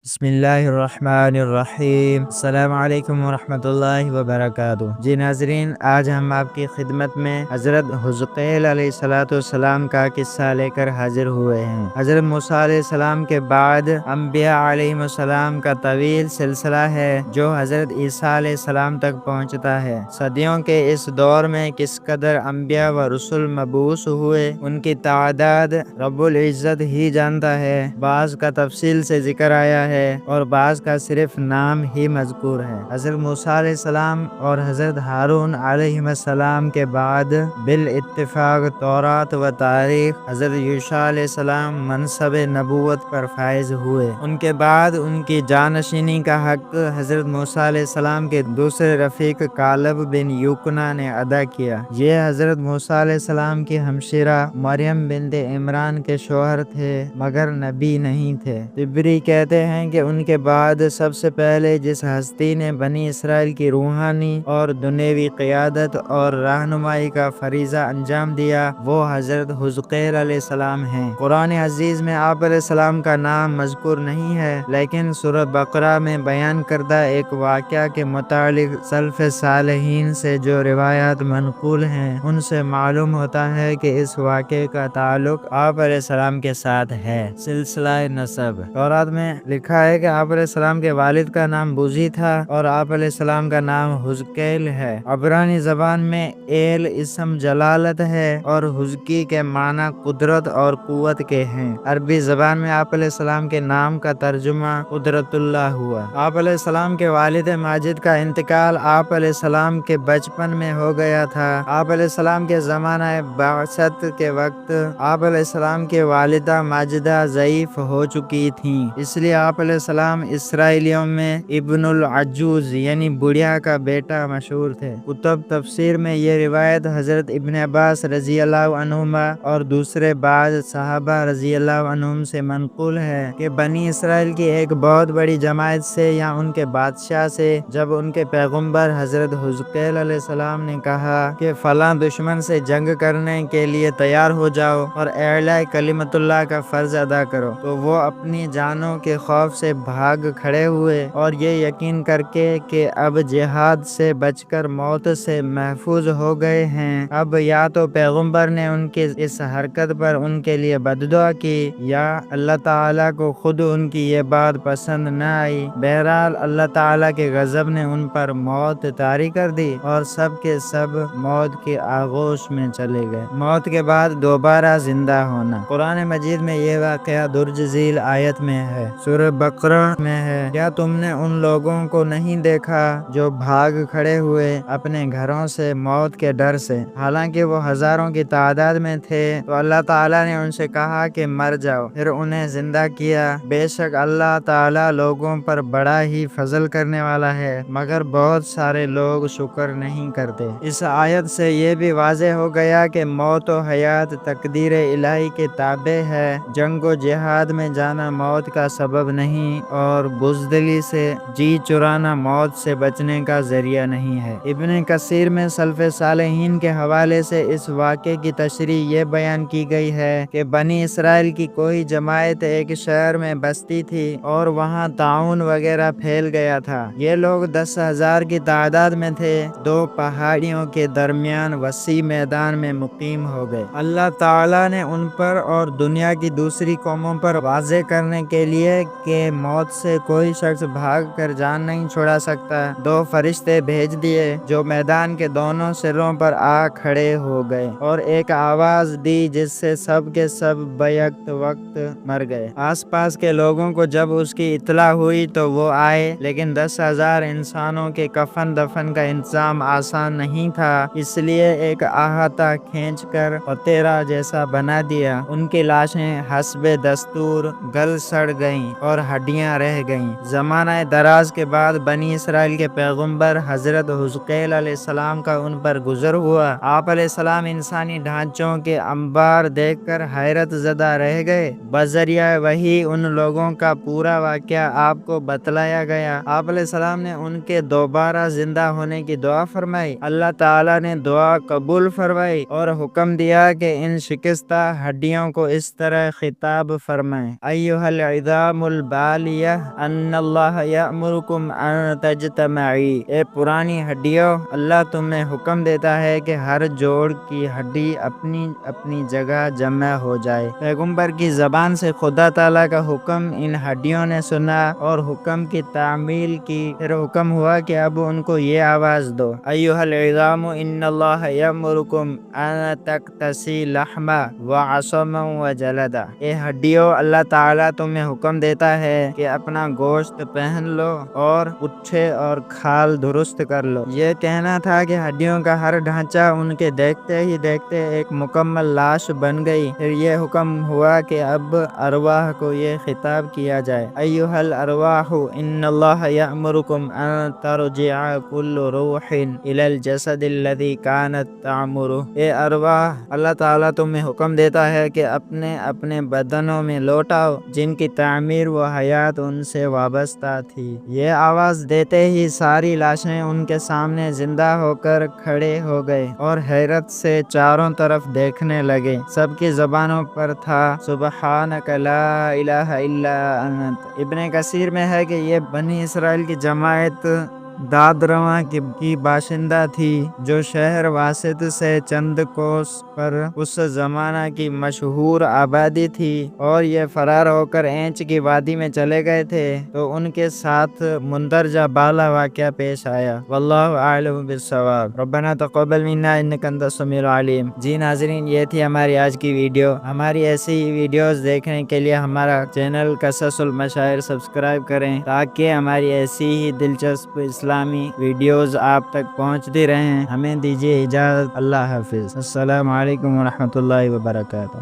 بسم اللہ الرحمن الرحیم۔ السلام علیکم ورحمۃ اللہ وبرکاتہ۔ جی ناظرین، آج ہم آپ کی خدمت میں حضرت حزقیل علیہ السلام کا قصہ لے کر حاضر ہوئے ہیں۔ حضرت موسیٰ علیہ السلام کے بعد انبیاء علیہ السلام کا طویل سلسلہ ہے جو حضرت عیسیٰ علیہ السلام تک پہنچتا ہے۔ صدیوں کے اس دور میں کس قدر انبیاء و رسول مبعوث ہوئے، ان کی تعداد رب العزت ہی جانتا ہے۔ بعض کا تفصیل سے ذکر آیا ہے اور بعض کا صرف نام ہی مذکور ہے۔ حضرت موسیٰ علیہ السلام اور حضرت ہارون علیہ السلام کے بعد بالاتفاق تورات و تاریخ حضرت یوشع علیہ السلام منصب نبوت پر فائز ہوئے۔ ان کے بعد ان کی جانشینی کا حق حضرت موسیٰ علیہ السلام کے دوسرے رفیق کالب بن یوکنا نے ادا کیا۔ یہ حضرت موسیٰ علیہ السلام کی ہمشیرہ مریم بنت عمران کے شوہر تھے مگر نبی نہیں تھے۔ طبری کہتے ہیں کہ ان کے بعد سب سے پہلے جس ہستی نے بنی اسرائیل کی روحانی اور دنیوی قیادت اور رہنمائی کا فریضہ انجام دیا وہ حضرت حزقیل علیہ السلام ہیں۔ قرآن عزیز میں آپ علیہ السلام کا نام مذکور نہیں ہے، لیکن سورہ بقرہ میں بیان کردہ ایک واقعہ کے متعلق سلف صالحین سے جو روایات منقول ہیں ان سے معلوم ہوتا ہے کہ اس واقعے کا تعلق آپ علیہ السلام کے ساتھ ہے۔ سلسلہ نسب تورات میں لکھا ہے کہ آپ علیہ السلام کے والد کا نام بوزی تھا اور آپ علیہ السلام کا نام حزقیل ہے۔ عبرانی زبان میں ایل اسم جلالت ہے اور حزقی کے معنی قدرت اور قوت کے ہیں۔ عربی زبان میں آپ علیہ السلام کے نام کا ترجمہ قدرت اللہ ہوا۔ آپ علیہ السلام کے والد ماجد کا انتقال آپ علیہ السلام کے بچپن میں ہو گیا تھا۔ آپ علیہ السلام کے زمانہ بعثت کے وقت آپ علیہ السلام کی والدہ ماجدہ ضعیف ہو چکی تھیں، اس لیے آپ علیہ السلام اسرائیلیوں میں ابن العجوز یعنی بڑھیا کا بیٹا مشہور تھے۔ کتب تفسیر میں یہ روایت حضرت ابن عباس رضی اللہ عنہما اور دوسرے بعض صحابہ رضی اللہ عنہم سے منقول ہے کہ بنی اسرائیل کی ایک بہت بڑی جماعت سے یا ان کے بادشاہ سے جب ان کے پیغمبر حضرت حزقیل علیہ السلام نے کہا کہ فلاں دشمن سے جنگ کرنے کے لیے تیار ہو جاؤ اور اعلاء کلمت اللہ کا فرض ادا کرو، تو وہ اپنی جانوں کے خوف سے بھاگ کھڑے ہوئے اور یہ یقین کر کے کہ اب جہاد سے بچ کر موت سے محفوظ ہو گئے ہیں، اب یا تو پیغمبر نے ان کی اس حرکت پر ان کے لیے بددعا کی یا اللہ تعالیٰ کو خود ان کی یہ بات پسند نہ آئی۔ بہرحال اللہ تعالیٰ کے غضب نے ان پر موت طاری کر دی اور سب کے سب موت کی آغوش میں چلے گئے۔ موت کے بعد دوبارہ زندہ ہونا۔ قرآن مجید میں یہ واقعہ درج ذیل آیت میں ہے، سورہ بقرہ میں ہے، کیا تم نے ان لوگوں کو نہیں دیکھا جو بھاگ کھڑے ہوئے اپنے گھروں سے موت کے ڈر سے، حالانکہ وہ ہزاروں کی تعداد میں تھے، تو اللہ تعالیٰ نے ان سے کہا کہ مر جاؤ، پھر انہیں زندہ کیا۔ بے شک اللہ تعالیٰ لوگوں پر بڑا ہی فضل کرنے والا ہے، مگر بہت سارے لوگ شکر نہیں کرتے۔ اس آیت سے یہ بھی واضح ہو گیا کہ موت و حیات تقدیر الہی کے تابع ہے۔ جنگ و جہاد میں جانا موت کا سبب نہیں اور بزدلی سے جی چرانا موت سے بچنے کا ذریعہ نہیں ہے۔ ابن کثیر میں سلف صالحین کے حوالے سے اس واقعے کی تشریح یہ بیان کی گئی ہے کہ بنی اسرائیل کی کوئی جماعت ایک شہر میں بستی تھی اور وہاں طاعون وغیرہ پھیل گیا تھا۔ یہ لوگ 10,000 کی تعداد میں تھے، دو پہاڑیوں کے درمیان وسیع میدان میں مقیم ہو گئے۔ اللہ تعالیٰ نے ان پر اور دنیا کی دوسری قوموں پر واضح کرنے کے لیے کہ موت سے کوئی شخص بھاگ کر جان نہیں چھڑا سکتا، دو فرشتے بھیج دیے جو میدان کے دونوں سروں پر آ کھڑے ہو گئے اور ایک آواز دی جس سے سب کے سب بیک وقت مر گئے۔ آس پاس کے لوگوں کو جب اس کی اطلاع ہوئی تو وہ آئے، لیکن 10,000 انسانوں کے کفن دفن کا انتظام آسان نہیں تھا، اس لیے ایک احاطہ کھینچ کر قطرہ جیسا بنا دیا۔ ان کی لاشیں حسب دستور گل سڑ گئیں اور ہڈیاں رہ گئیں۔ زمانہ دراز کے بعد بنی اسرائیل کے پیغمبر حضرت حزقیل علیہ السلام کا ان پر گزر ہوا۔ آپ علیہ السلام انسانی ڈھانچوں کے انبار دیکھ کر حیرت زدہ رہ گئے۔ بذریعہ وحی ان لوگوں کا پورا واقعہ آپ کو بتلایا گیا۔ آپ علیہ السلام نے ان کے دوبارہ زندہ ہونے کی دعا فرمائی۔ اللہ تعالیٰ نے دعا قبول فرمائی اور حکم دیا کہ ان شکستہ ہڈیوں کو اس طرح خطاب فرمائیں: ایھا العظام بالیہ ان اللہ یأمرکم ان تجتمعی، اے پرانی ہڈیوں، اللہ تمہیں حکم دیتا ہے کہ ہر جوڑ کی ہڈی اپنی اپنی جگہ جمع ہو جائے۔ پیغمبر کی زبان سے خدا تعالیٰ کا حکم ان ہڈیوں نے سنا اور حکم کی تعمیل کی۔ پھر حکم ہوا کہ اب ان کو یہ آواز دو، ایھا العظام ان اللہ یأمرکم ان تکتسی لحما وعصما وجلدا، اے ہڈیوں، اللہ تعالیٰ تمہیں حکم دیتا ہے کہ اپنا گوشت پہن لو اور پچھے اور کھال درست کر لو۔ یہ کہنا تھا کہ ہڈیوں کا ہر ڈھانچہ ان کے دیکھتے ہی دیکھتے ایک مکمل لاش بن گئی۔ پھر یہ حکم ہوا کہ اب ارواح کو یہ خطاب کیا جائے، ایھا الارواح ان اللہ یأمرکم ان ترجع کل روح الی الجسد الذی کانت تعمرہ، اے ارواح، اللہ تعالیٰ تمہیں حکم دیتا ہے کہ اپنے اپنے بدنوں میں لوٹاؤ جن کی تعمیر و حیات ان سے وابستہ تھی۔ یہ آواز دیتے ہی ساری لاشیں ان کے سامنے زندہ ہو کر کھڑے ہو گئے اور حیرت سے چاروں طرف دیکھنے لگے۔ سب کی زبانوں پر تھا سبحانک لا الہ الا انت۔ ابن کثیر میں ہے کہ یہ بنی اسرائیل کی جماعت دادرواں کی باشندہ تھی جو شہر واسط سے چند کوس پر اس زمانہ کی مشہور آبادی تھی، اور یہ فرار ہو کر اینچ کی وادی میں چلے گئے تھے تو ان کے ساتھ مندرجہ بالا واقعہ پیش آیا۔ واللہ اعلم بالصواب۔ ربنا تقبل منا انک انت السمیع العلیم۔ جی ناظرین، یہ تھی ہماری آج کی ویڈیو۔ ہماری ایسی ہی ویڈیوز دیکھنے کے لیے ہمارا چینل قصص المشاعر سبسکرائب کریں تاکہ ہماری ایسی ہی دلچسپ اسلامی ویڈیوز آپ تک پہنچتی رہیں۔ ہمیں دیجیے اجازت، اللہ حافظ، السلام علیکم ورحمۃ اللہ وبرکاتہ۔